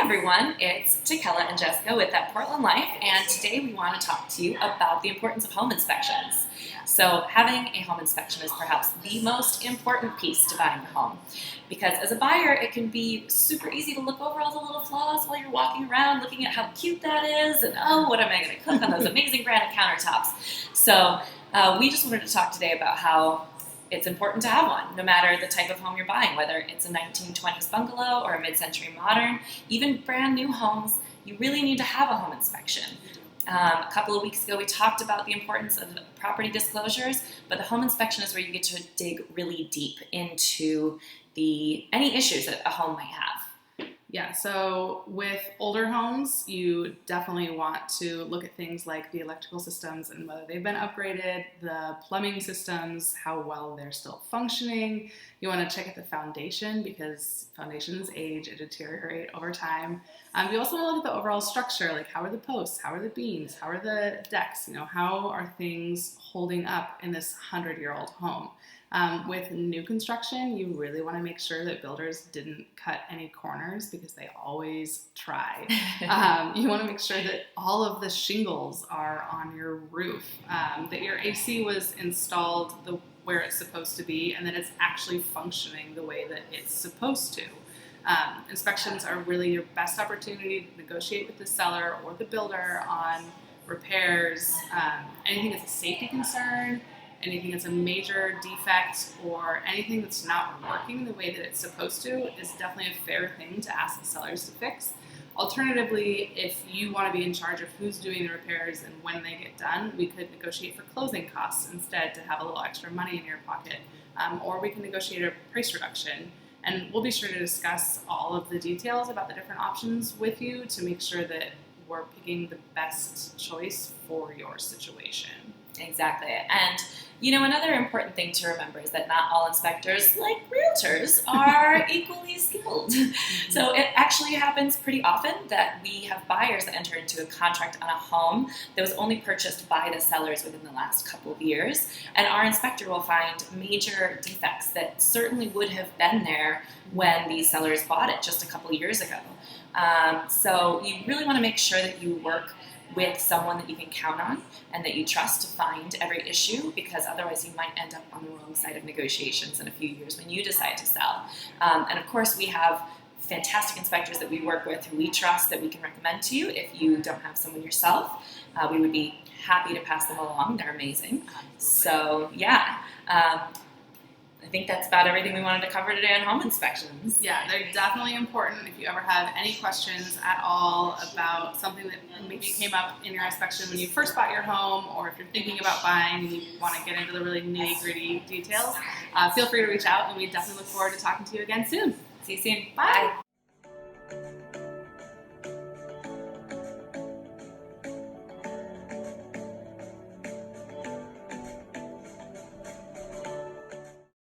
everyone, it's Jakella and Jessica with That Portland Life, and today we want to talk to you about the importance of home inspections. So having a home inspection is perhaps the most important piece to buying a home, because as a buyer it can be super easy to look over all the little flaws while you're walking around looking at how cute that is and oh, what am I going to cook on those amazing granite countertops. So we just wanted to talk today about how it's important to have one, no matter the type of home you're buying, whether it's a 1920s bungalow or a mid-century modern, even brand new homes, you really need to have a home inspection. A couple of weeks ago, we talked about the importance of property disclosures, but the home inspection is where you get to dig really deep into any issues that a home might have. Yeah, so with older homes, you definitely want to look at things like the electrical systems and whether they've been upgraded, the plumbing systems, how well they're still functioning. You want to check at the foundation because foundations age and deteriorate over time. You also want to look at the overall structure, like how are the posts, how are the beams, how are the decks, how are things holding up in this 100-year-old home. With new construction, you really want to make sure that builders didn't cut any corners because they always try. You want to make sure that all of the shingles are on your roof, that your AC was installed where it's supposed to be, and that it's actually functioning the way that it's supposed to. Inspections are really your best opportunity to negotiate with the seller or the builder on repairs, anything that's a safety concern, anything that's a major defect, or anything that's not working the way that it's supposed to is definitely a fair thing to ask the sellers to fix. Alternatively, if you want to be in charge of who's doing the repairs and when they get done, we could negotiate for closing costs instead to have a little extra money in your pocket, or we can negotiate a price reduction. And we'll be sure to discuss all of the details about the different options with you to make sure that we're picking the best choice for your situation. Exactly. And another important thing to remember is that not all inspectors, like realtors, are equally skilled. So it actually happens pretty often that we have buyers that enter into a contract on a home that was only purchased by the sellers within the last couple of years, and our inspector will find major defects that certainly would have been there when these sellers bought it just a couple of years ago. So you really want to make sure that you work with someone that you can count on and that you trust to find every issue, because otherwise you might end up on the wrong side of negotiations in a few years when you decide to sell. And of course we have fantastic inspectors that we work with who we trust that we can recommend to you if you don't have someone yourself. We would be happy to pass them along. They're amazing. So yeah. I think that's about everything we wanted to cover today on home inspections. Yeah, they're definitely important. If you ever have any questions at all about something that maybe came up in your inspection when you first bought your home, or if you're thinking about buying and you want to get into the really nitty-gritty details, feel free to reach out, and we definitely look forward to talking to you again soon. See you soon. Bye.